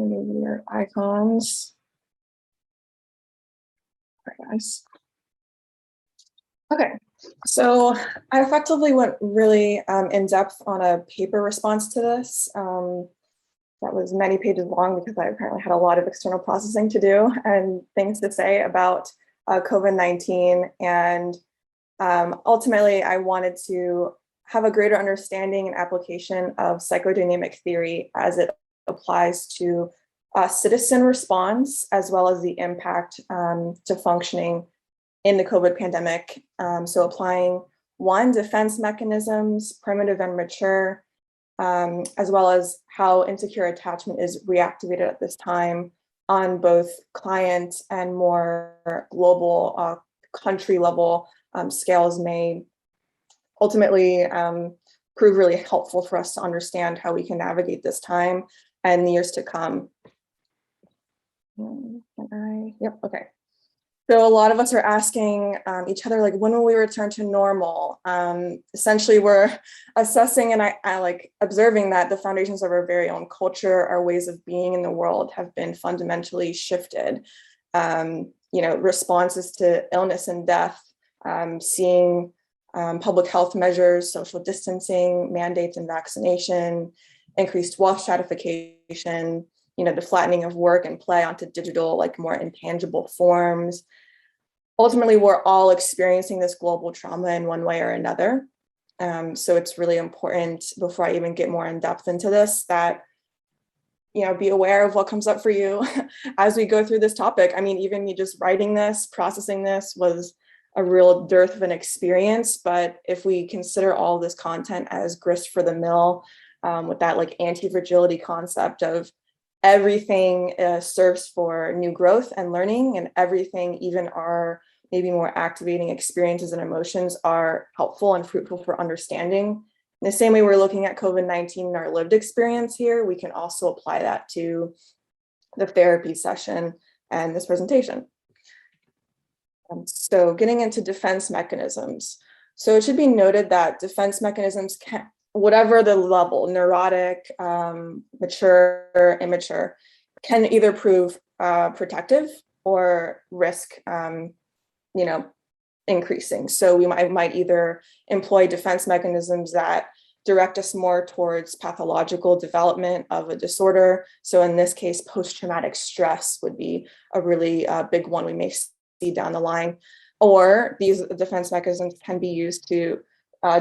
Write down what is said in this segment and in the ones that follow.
Maybe your icons. All right, guys. Okay, so I effectively went really in depth on a paper response to this. That was many pages long because I apparently had a lot of external processing to do and things to say about COVID-19. And ultimately, I wanted to have a greater understanding and application of psychodynamic theory as it applies to citizen response, as well as the impact to functioning in the COVID pandemic. So applying defense mechanisms, primitive and mature, as well as how insecure attachment is reactivated at this time on both client and more global country level scales may ultimately prove really helpful for us to understand how we can navigate this time and the years to come. Yep, okay. So a lot of us are asking each other, like, when will we return to normal? Essentially, we're assessing and I like observing that the foundations of our very own culture, our ways of being in the world have been fundamentally shifted. Responses to illness and death, seeing public health measures, social distancing, mandates and vaccination, increased wealth stratification, the flattening of work and play onto digital, like more intangible forms. Ultimately, we're all experiencing this global trauma in one way or another. So it's really important, before I even get more in depth into this, that, be aware of what comes up for you as we go through this topic. I mean, even me just writing this, processing this was a real dearth of an experience. But if we consider all this content as grist for the mill, with that like anti-fragility concept of everything serves for new growth and learning, and everything, even our maybe more activating experiences and emotions, are helpful and fruitful for understanding. In the same way we're looking at COVID-19 in our lived experience here, we can also apply that to the therapy session and this presentation. So getting into defense mechanisms. So it should be noted that defense mechanisms can, whatever the level, neurotic, mature, immature, can either prove protective or risk, increasing. So we might either employ defense mechanisms that direct us more towards pathological development of a disorder. So in this case, post-traumatic stress would be a really big one we may see down the line. Or these defense mechanisms can be used to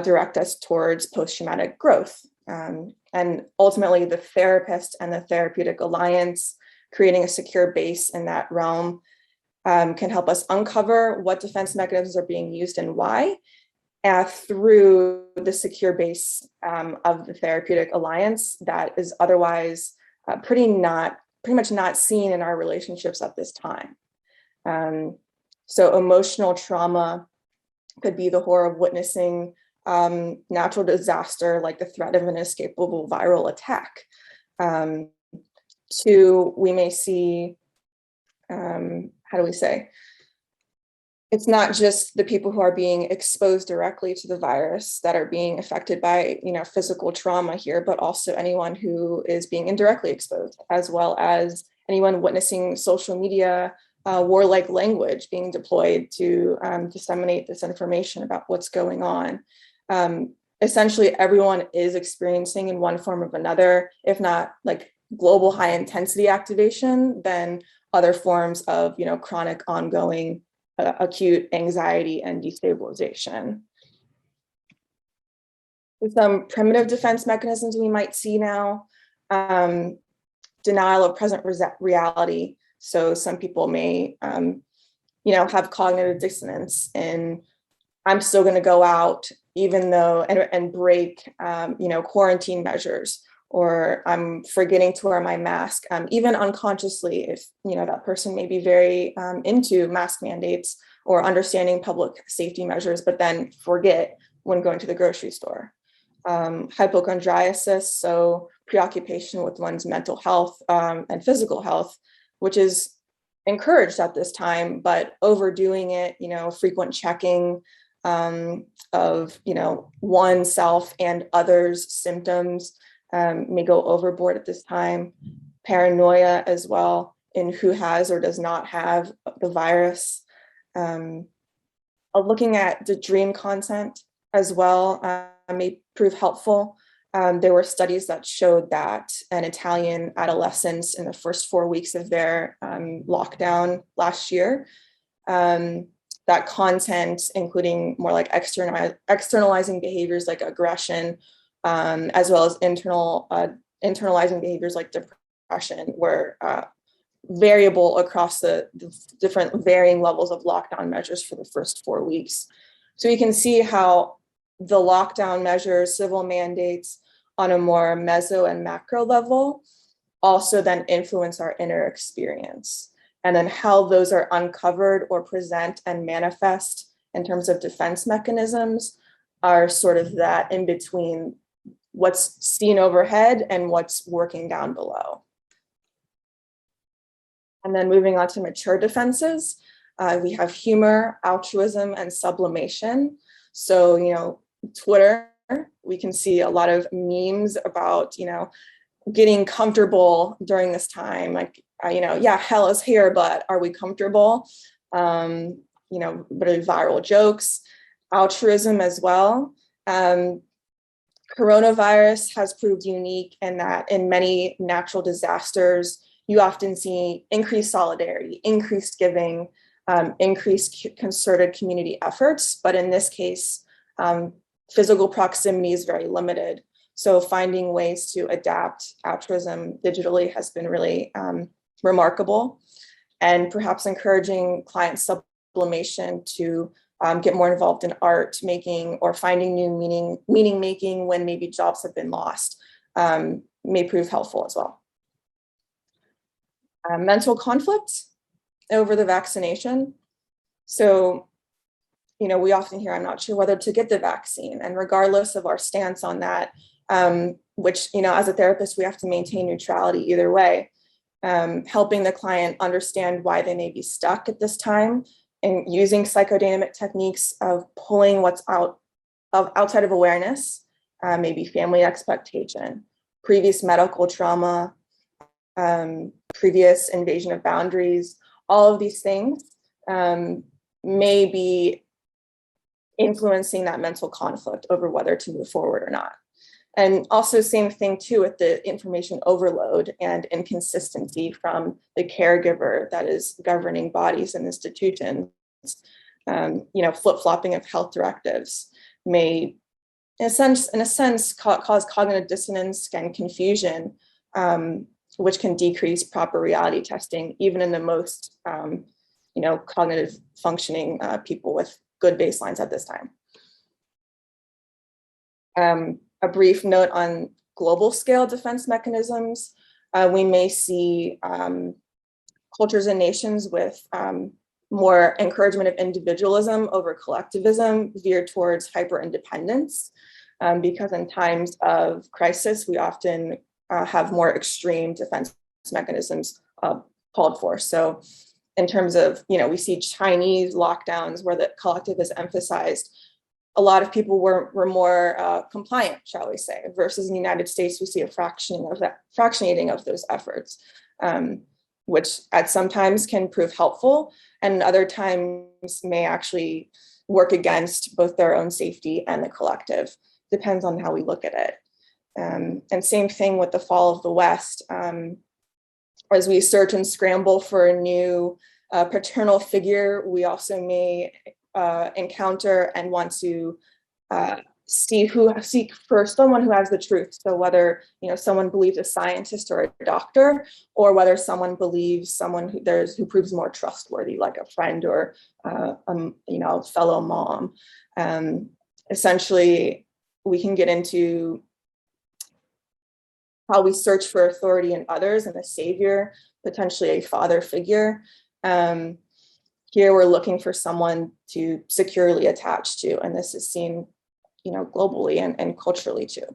direct us towards post-traumatic growth. And ultimately, the therapist and the therapeutic alliance, creating a secure base in that realm, can help us uncover what defense mechanisms are being used and why, through the secure base of the therapeutic alliance that is otherwise pretty much not seen in our relationships at this time. So emotional trauma could be the horror of witnessing natural disaster, like the threat of an inescapable viral attack. We may see, it's not just the people who are being exposed directly to the virus that are being affected by, physical trauma here, but also anyone who is being indirectly exposed, as well as anyone witnessing social media, warlike language being deployed to disseminate this information about what's going on. Essentially, everyone is experiencing in one form or another, if not like global high intensity activation, then other forms of, chronic ongoing acute anxiety and destabilization. With some primitive defense mechanisms we might see now, denial of present reality. So some people may, have cognitive dissonance in, I'm still going to go out even though, and break, quarantine measures, or I'm forgetting to wear my mask, even unconsciously, if, that person may be very into mask mandates or understanding public safety measures, but then forget when going to the grocery store. Hypochondriasis, so preoccupation with one's mental health and physical health, which is encouraged at this time, but overdoing it, frequent checking of, oneself and others' symptoms may go overboard at this time. paranoia as well in who has or does not have the virus. Looking at the dream content as well may prove helpful. There were studies that showed that an Italian adolescents in the first 4 weeks of their lockdown last year, that content, including more like externalizing behaviors like aggression, as well as internalizing behaviors like depression, were variable across the different varying levels of lockdown measures for the first 4 weeks. So you can see how the lockdown measures, civil mandates on a more meso and macro level also then influence our inner experience. And then how those are uncovered or present and manifest in terms of defense mechanisms are sort of that in between what's seen overhead and what's working down below. And then moving on to mature defenses, we have humor, altruism, and sublimation. So, Twitter, we can see a lot of memes about, getting comfortable during this time. Like, yeah, hell is here, but are we comfortable? Really viral jokes, altruism as well. Coronavirus has proved unique in that in many natural disasters, you often see increased solidarity, increased giving, increased concerted community efforts. But in this case, physical proximity is very limited. So finding ways to adapt altruism digitally has been really remarkable, and perhaps encouraging client sublimation to get more involved in art making or finding new meaning making when maybe jobs have been lost may prove helpful as well. Mental conflict over the vaccination. So, we often hear, I'm not sure whether to get the vaccine. And regardless of our stance on that, which, as a therapist, we have to maintain neutrality either way, helping the client understand why they may be stuck at this time and using psychodynamic techniques of pulling what's outside of awareness, maybe family expectation, previous medical trauma, previous invasion of boundaries, all of these things may be influencing that mental conflict over whether to move forward or not. And also same thing too with the information overload and inconsistency from the caregiver that is governing bodies and institutions. Flip-flopping of health directives may, in a sense, cause cognitive dissonance and confusion, which can decrease proper reality testing, even in the most, cognitive functioning people with good baselines at this time. A brief note on global scale defense mechanisms. We may see cultures and nations with more encouragement of individualism over collectivism veered towards hyper-independence, because in times of crisis, we often have more extreme defense mechanisms called for. So in terms of, we see Chinese lockdowns where the collective is emphasized. A lot of people were more compliant, shall we say, versus in the United States, we see a fractionating of those efforts, which at some times can prove helpful and other times may actually work against both their own safety and the collective. Depends on how we look at it. And same thing with the fall of the West. As we search and scramble for a new paternal figure, we also may encounter and want to seek for someone who has the truth. So whether someone believes a scientist or a doctor, or whether someone believes someone who proves more trustworthy, like a friend or a fellow mom. Essentially, we can get into how we search for authority in others and a savior, potentially a father figure. Here we're looking for someone to securely attach to, and this is seen, globally and culturally too.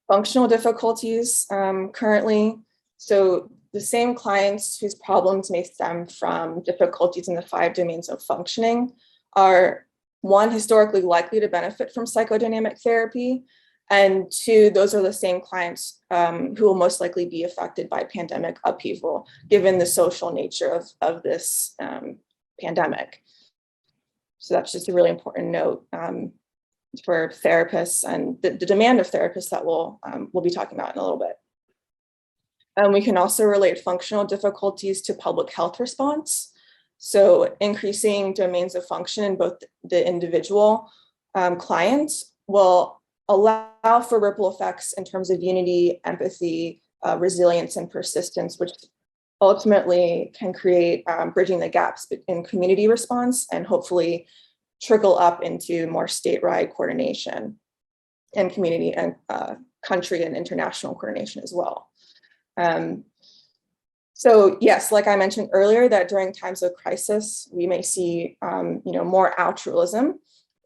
Functional difficulties currently. So the same clients whose problems may stem from difficulties in the 5 domains of functioning are, one, historically likely to benefit from psychodynamic therapy, And two, those are the same clients who will most likely be affected by pandemic upheaval, given the social nature of this pandemic. So that's just a really important note for therapists and the demand of therapists that we'll be talking about in a little bit. And we can also relate functional difficulties to public health response. So increasing domains of function in both the individual clients will allow for ripple effects in terms of unity, empathy, resilience, and persistence, which ultimately can create bridging the gaps in community response and hopefully trickle up into more statewide coordination and community and country and international coordination as well. So yes, like I mentioned earlier, that during times of crisis, we may see more altruism,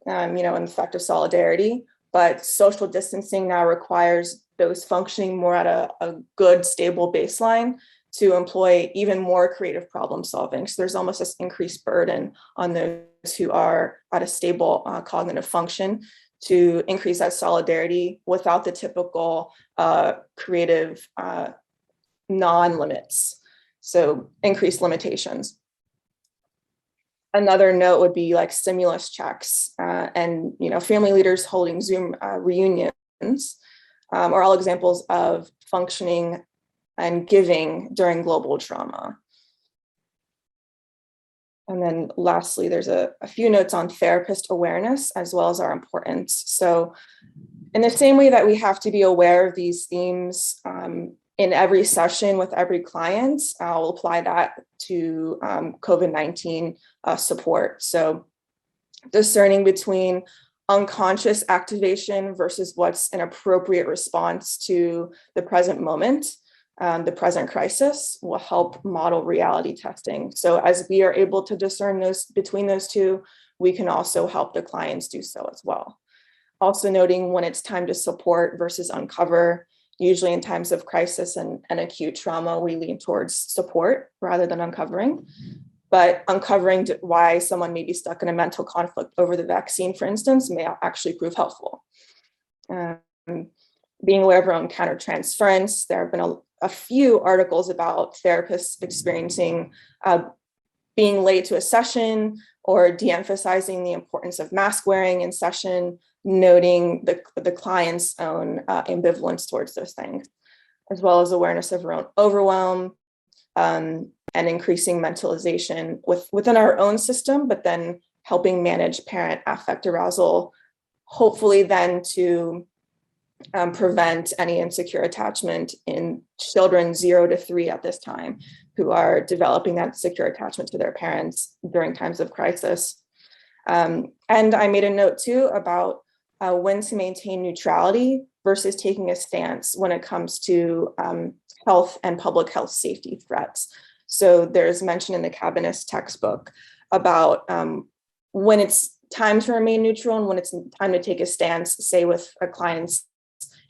in the effect of solidarity, but social distancing now requires those functioning more at a good, stable baseline to employ even more creative problem solving. So there's almost this increased burden on those who are at a stable cognitive function to increase that solidarity without the typical creative non-limits. So increased limitations. Another note would be like stimulus checks and family leaders holding Zoom reunions are all examples of functioning and giving during global trauma. And then lastly, there's a few notes on therapist awareness as well as our importance. So in the same way that we have to be aware of these themes in every session with every client, I'll apply that to COVID-19 support. So discerning between unconscious activation versus what's an appropriate response to the present moment, the present crisis, will help model reality testing. So as we are able to discern those between those two, we can also help the clients do so as well. Also noting when it's time to support versus uncover. Usually in times of crisis and acute trauma, we lean towards support rather than uncovering. But uncovering why someone may be stuck in a mental conflict over the vaccine, for instance, may actually prove helpful. Being aware of our own countertransference, there have been a few articles about therapists experiencing being late to a session or de-emphasizing the importance of mask wearing in session, noting the client's own ambivalence towards those things, as well as awareness of our own overwhelm and increasing mentalization within our own system, but then helping manage parent affect arousal, hopefully then to prevent any insecure attachment in children 0 to 3 at this time who are developing that secure attachment to their parents during times of crisis. And I made a note too about when to maintain neutrality versus taking a stance when it comes to health and public health safety threats. So there's mention in the Cabinet's textbook about when it's time to remain neutral and when it's time to take a stance, say with a client's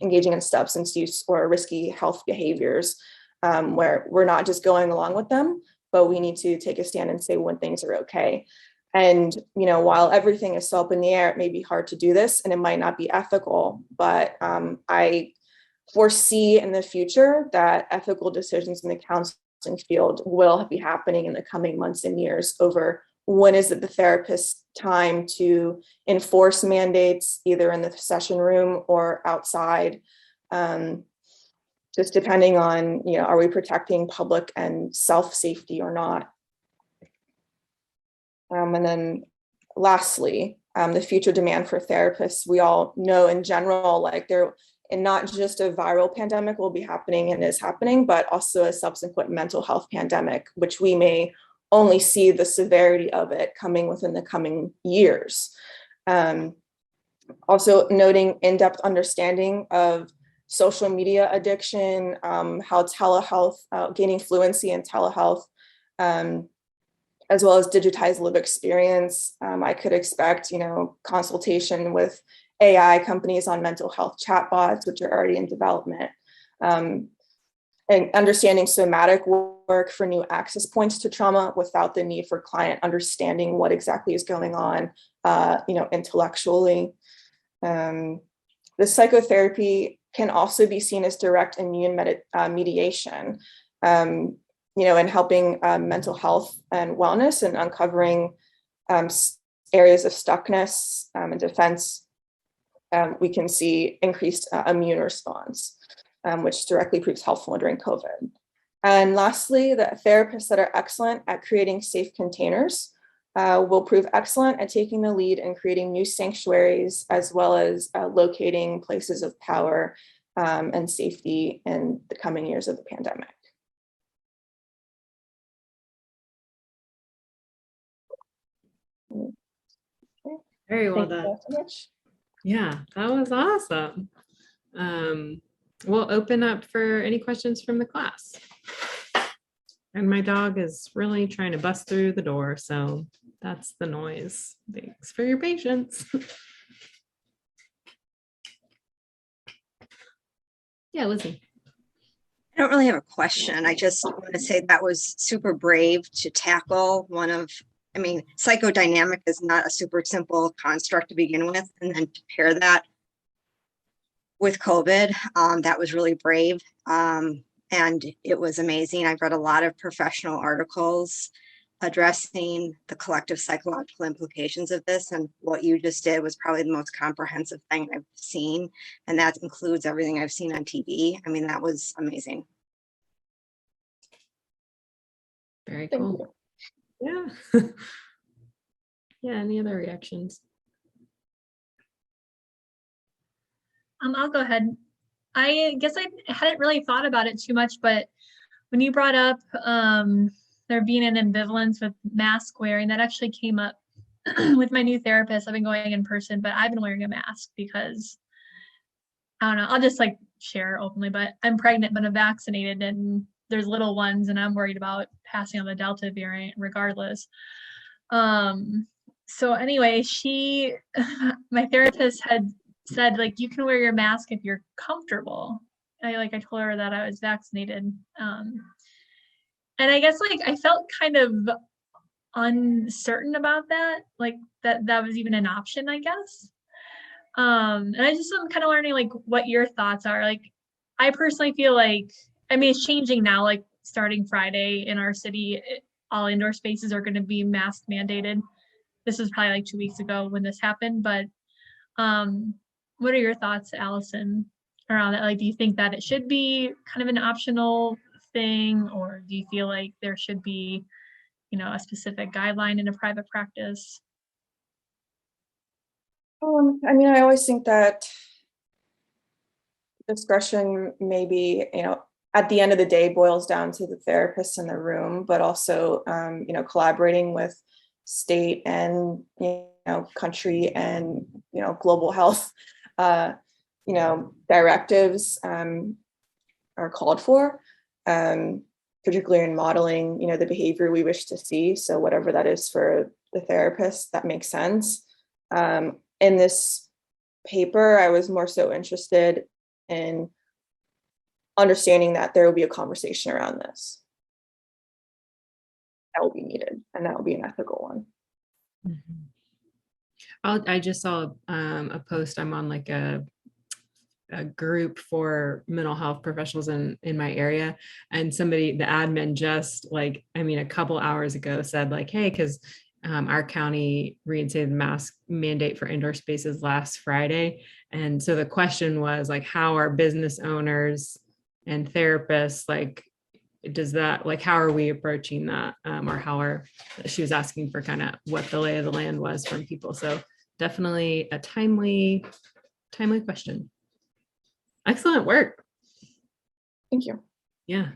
engaging in substance use or risky health behaviors, where we're not just going along with them, but we need to take a stand and say when things are okay. And, while everything is so up in the air, it may be hard to do this and it might not be ethical, but I foresee in the future that ethical decisions in the counseling field will be happening in the coming months and years over when is it the therapist's time to enforce mandates, either in the session room or outside, just depending on, are we protecting public and self-safety or not? And then lastly, the future demand for therapists. We all know in general, and not just a viral pandemic will be happening and is happening, but also a subsequent mental health pandemic, which we may only see the severity of it coming within the coming years. Also noting in-depth understanding of social media addiction, how telehealth, gaining fluency in telehealth, as well as digitized lived experience. I could expect, consultation with AI companies on mental health chatbots, which are already in development. And understanding somatic work for new access points to trauma without the need for client understanding what exactly is going on, intellectually. the psychotherapy can also be seen as direct immune mediation, in helping mental health and wellness and uncovering areas of stuckness and defense. We can see increased immune response, which directly proves helpful during COVID. And lastly, the therapists that are excellent at creating safe containers will prove excellent at taking the lead in creating new sanctuaries, as well as locating places of power and safety in the coming years of the pandemic. Very well done. Thank you so much. Yeah, that was awesome. We'll open up for any questions from the class. And my dog is really trying to bust through the door, so that's the noise. Thanks for your patience. Yeah, Lizzie. I don't really have a question. I just want to say that was super brave to tackle one of, I mean, psychodynamic is not a super simple construct to begin with, and then to pair that with COVID, that was really brave. And it was amazing. I've read a lot of professional articles addressing the collective psychological implications of this, and what you just did was probably the most comprehensive thing I've seen, and that includes everything I've seen on TV. I mean, that was amazing. Very Thank cool. you. Yeah. Yeah, any other reactions? I'll go ahead. I guess I hadn't really thought about it too much, but when you brought up there being an ambivalence with mask wearing, that actually came up with my new therapist. I've been going in person, but I've been wearing a mask because, I don't know, I'll just like share openly, but I'm pregnant, but I'm vaccinated, and there's little ones, and I'm worried about passing on the Delta variant regardless. So anyway, my therapist had said, like, you can wear your mask if you're comfortable. I told her that I was vaccinated. And I guess like I felt kind of uncertain about that, like that was even an option, I guess. And I just am kind of learning like what your thoughts are. Like, I personally feel like, I mean, it's changing now, like starting Friday in our city, all indoor spaces are going to be mask mandated. This was probably like 2 weeks ago when this happened, but what are your thoughts, Allison, around that? Like, do you think that it should be kind of an optional thing, or do you feel like there should be, a specific guideline in a private practice? I mean, I always think that discretion maybe, at the end of the day boils down to the therapist in the room, but also, collaborating with state and, country and, global health, directives are called for, particularly in modeling, the behavior we wish to see. So whatever that is for the therapist, that makes sense. In this paper, I was more so interested in understanding that there will be a conversation around this. That will be needed, and that will be an ethical one. Mm-hmm. I just saw a post. I'm on like a group for mental health professionals in my area, and somebody, the admin, just like, a couple hours ago said like, hey, because our county reinstated the mask mandate for indoor spaces last Friday. And so the question was like, how are business owners and therapists, like, does that, like, how are we approaching that? Or she was asking for kind of what the lay of the land was from people. So definitely a timely question. Excellent work. Thank you. Yeah.